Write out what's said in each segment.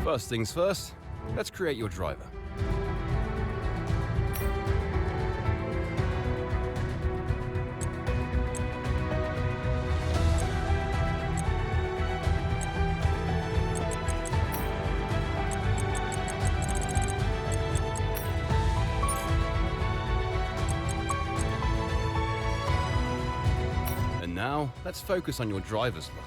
First things first, let's create your driver. And now, let's focus on your driver's look.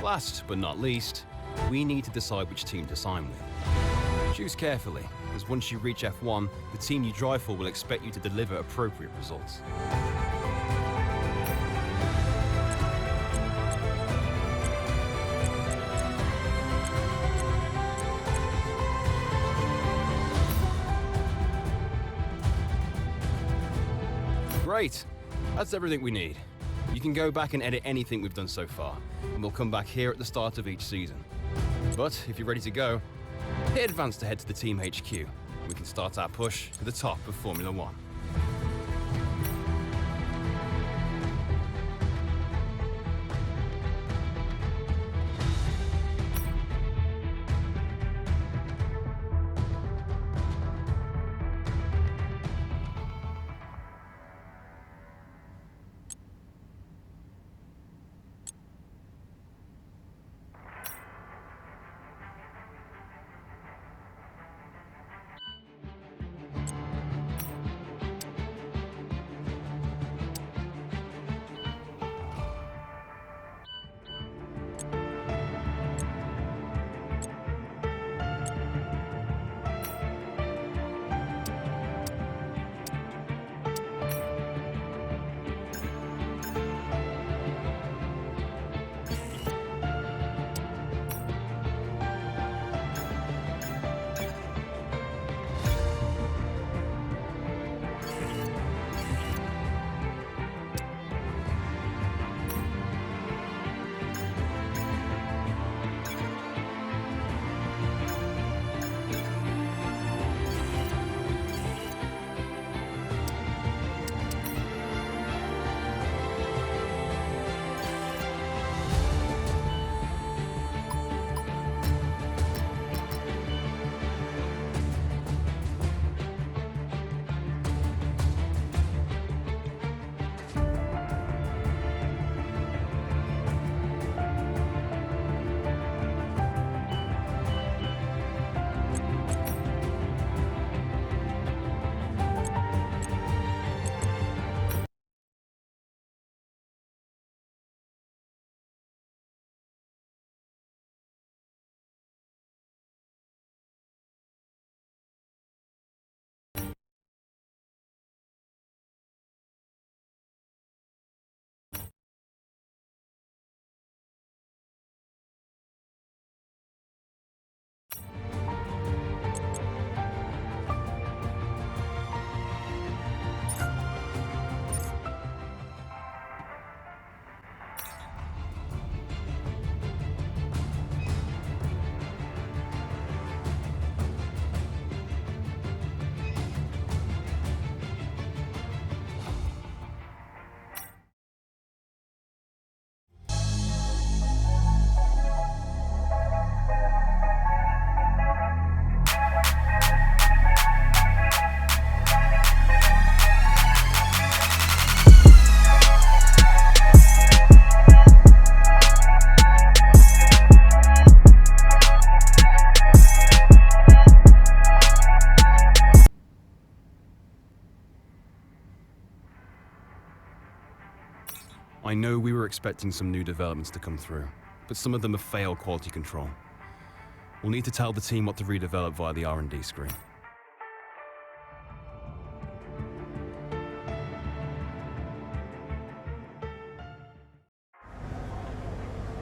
Last but not least, we need to decide which team to sign with. Choose carefully, as once you reach F1, the team you drive for will expect you to deliver appropriate results. Great! That's everything we need. You can go back and edit anything we've done so far, and we'll come back here at the start of each season. But if you're ready to go, hit advance to head to the Team HQ. We can start our push to the top of Formula 1. I know we were expecting some new developments to come through, but some of them have failed quality control. We'll need to tell the team what to redevelop via the R&D screen.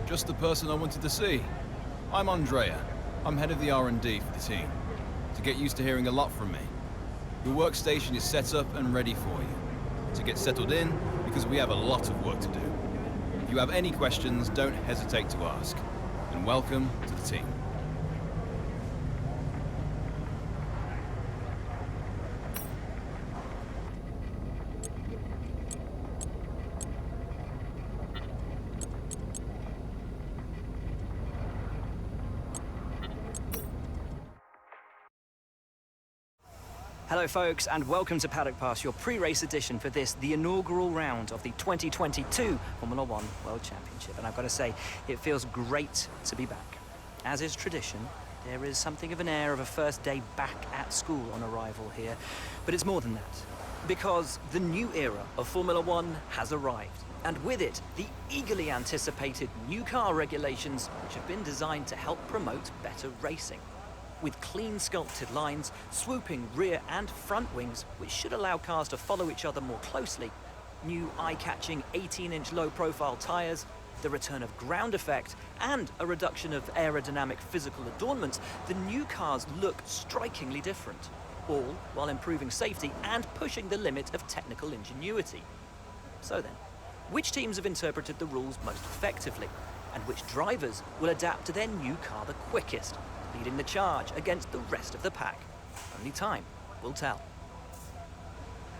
Just the person I wanted to see. I'm Andrea. I'm head of the R&D for the team. To get used to hearing a lot from me. Your workstation is set up and ready for you. To get settled in, because we have a lot of work to do. If you have any questions, don't hesitate to ask. And welcome to the team. Hello folks, and welcome to Paddock Pass, your pre-race edition for this, the inaugural round of the 2022 Formula One World Championship. And I've got to say, it feels great to be back. As is tradition, there is something of an air of a first day back at school on arrival here. But it's more than that, because the new era of Formula One has arrived. And with it, the eagerly anticipated new car regulations, which have been designed to help promote better racing. With clean sculpted lines, swooping rear and front wings, which should allow cars to follow each other more closely, new eye-catching 18-inch low-profile tyres, the return of ground effect, and a reduction of aerodynamic physical adornments, the new cars look strikingly different, all while improving safety and pushing the limit of technical ingenuity. So then, which teams have interpreted the rules most effectively, and which drivers will adapt to their new car the quickest, leading the charge against the rest of the pack? Only time will tell.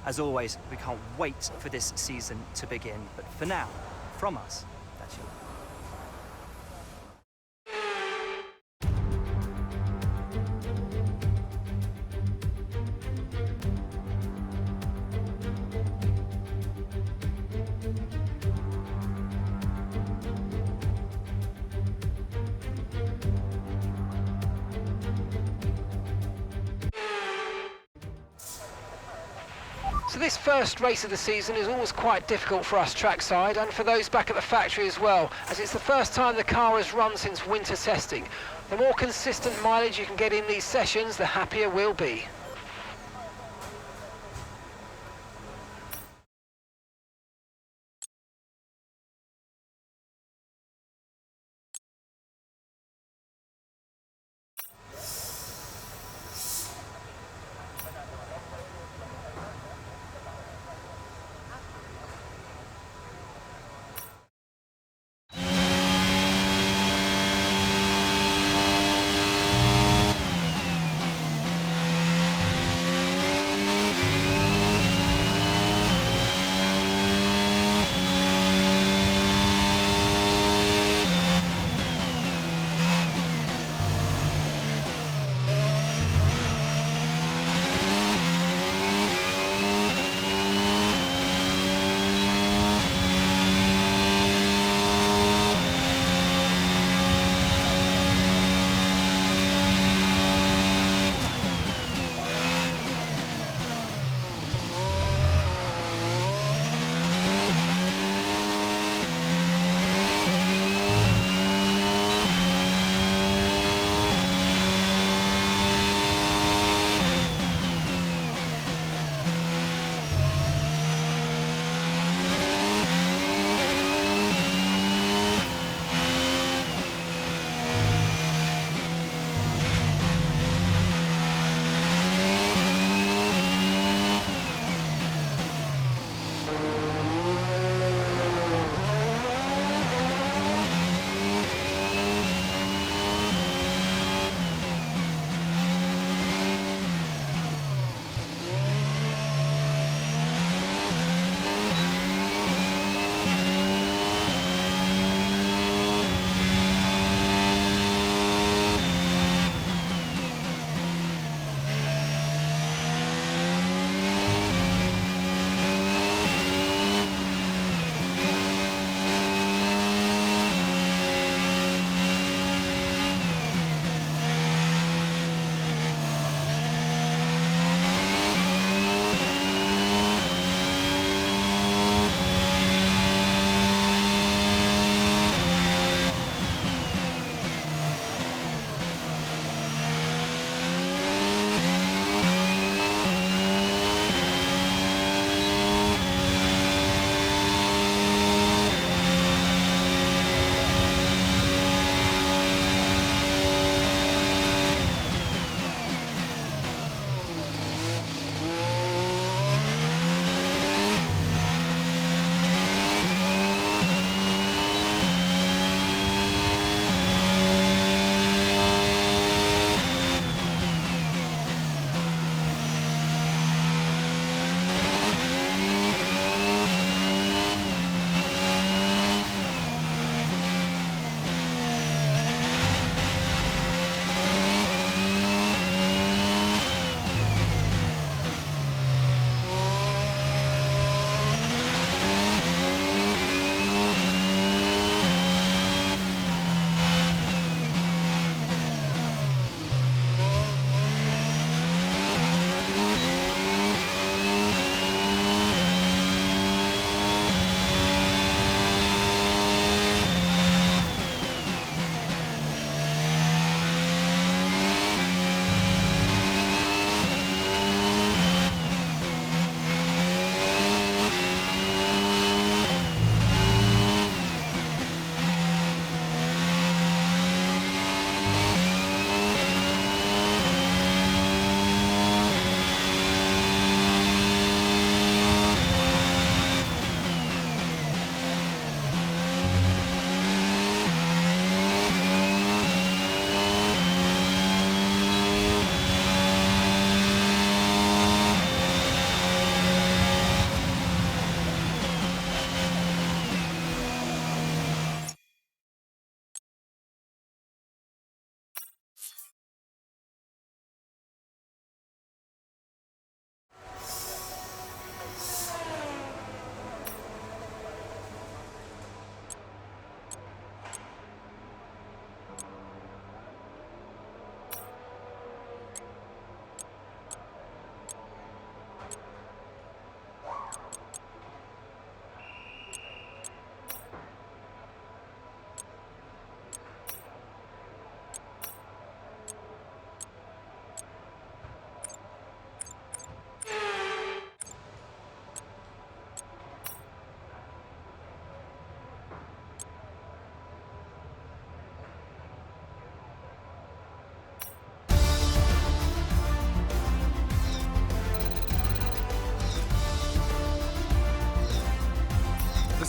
As always, we can't wait for this season to begin, but for now, from us, that's you. So this first race of the season is always quite difficult for us trackside and for those back at the factory as well, as it's the first time the car has run since winter testing. The more consistent mileage you can get in these sessions, the happier we'll be.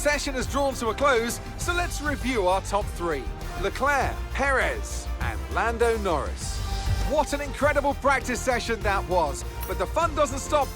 session has drawn to a close, so let's review our top three. Leclerc, Perez, and Lando Norris. What an incredible practice session that was, but the fun doesn't stop.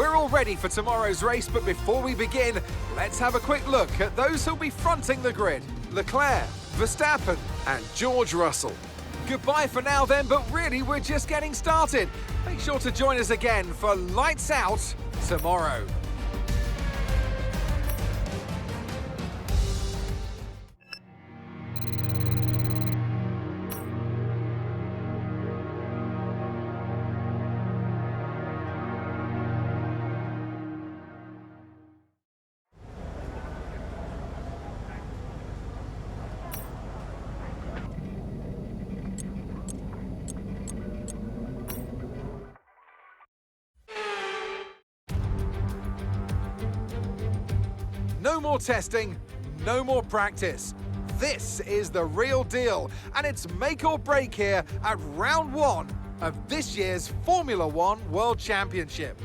We're all ready for tomorrow's race, but before we begin, let's have a quick look at those who'll be fronting the grid. Leclerc, Verstappen, and George Russell. Goodbye for now then, but really we're just getting started. Make sure to join us again for Lights Out tomorrow. No more testing, no more practice. This is the real deal, and it's make or break here at round one of this year's Formula One World Championship.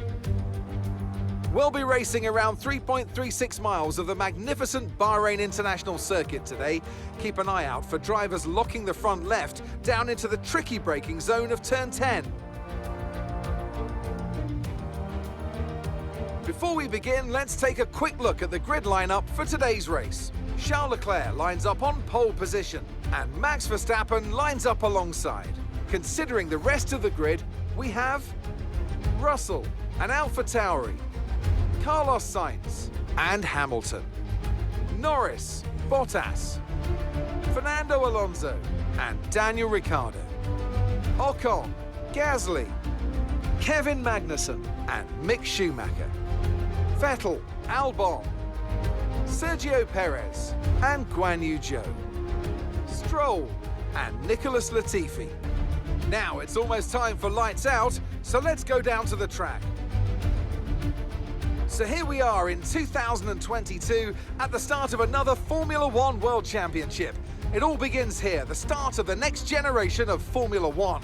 We'll be racing around 3.36 miles of the magnificent Bahrain International Circuit today. Keep an eye out for drivers locking the front left down into the tricky braking zone of turn 10. Before we begin, let's take a quick look at the grid lineup for today's race. Charles Leclerc lines up on pole position, and Max Verstappen lines up alongside. Considering the rest of the grid, we have Russell and AlphaTauri, Carlos Sainz and Hamilton, Norris, Bottas, Fernando Alonso and Daniel Ricciardo, Ocon, Gasly, Kevin Magnussen and Mick Schumacher, Vettel, Albon, Sergio Perez and Guan Yu Zhou, Stroll and Nicholas Latifi, Now it's almost time for lights out, so let's go down to the track. So here we are in 2022 at the start of another Formula One World Championship. It all begins here, the start of the next generation of Formula One.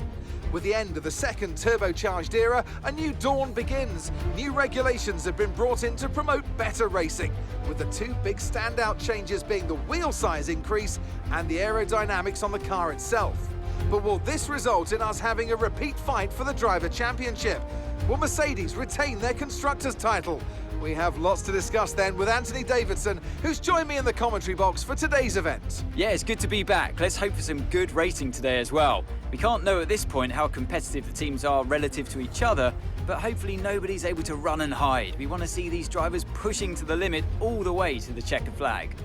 With the end of the second turbocharged era, a new dawn begins. New regulations have been brought in to promote better racing, with the two big standout changes being the wheel size increase and the aerodynamics on the car itself. But will this result in us having a repeat fight for the Driver Championship? Will Mercedes retain their Constructors' title? We have lots to discuss then with Anthony Davidson, who's joined me in the commentary box for today's event. Yeah, it's good to be back. Let's hope for some good racing today as well. We can't know at this point how competitive the teams are relative to each other, but hopefully nobody's able to run and hide. We want to see these drivers pushing to the limit all the way to the checkered flag.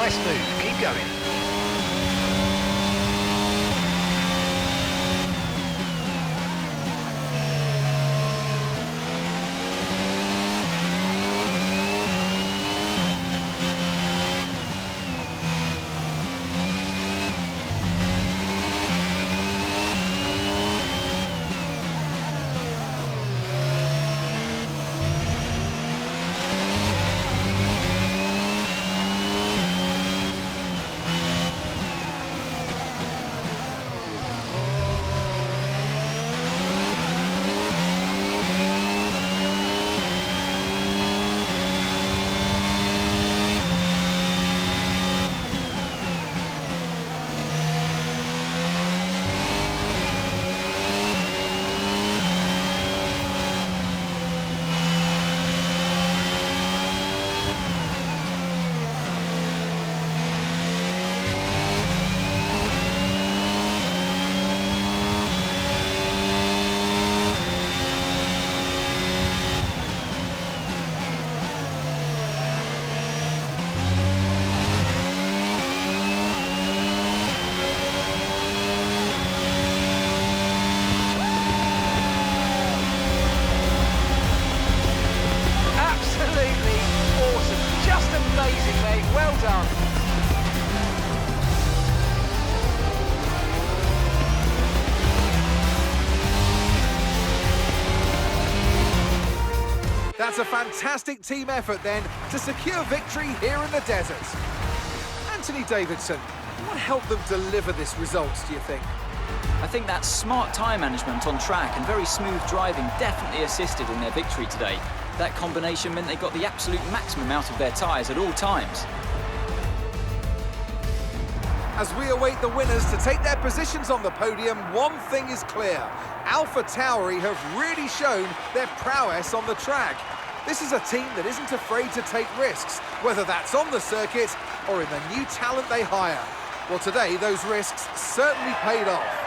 Nice move, keep going. Amazing, mate. Well done. That's a fantastic team effort then to secure victory here in the desert. Anthony Davidson, what helped them deliver this result, do you think? I think that smart tyre management on track and very smooth driving definitely assisted in their victory today. That combination meant they got the absolute maximum out of their tyres at all times. As we await the winners to take their positions on the podium, one thing is clear. AlphaTauri have really shown their prowess on the track. This is a team that isn't afraid to take risks, whether that's on the circuit or in the new talent they hire. Well, today, those risks certainly paid off.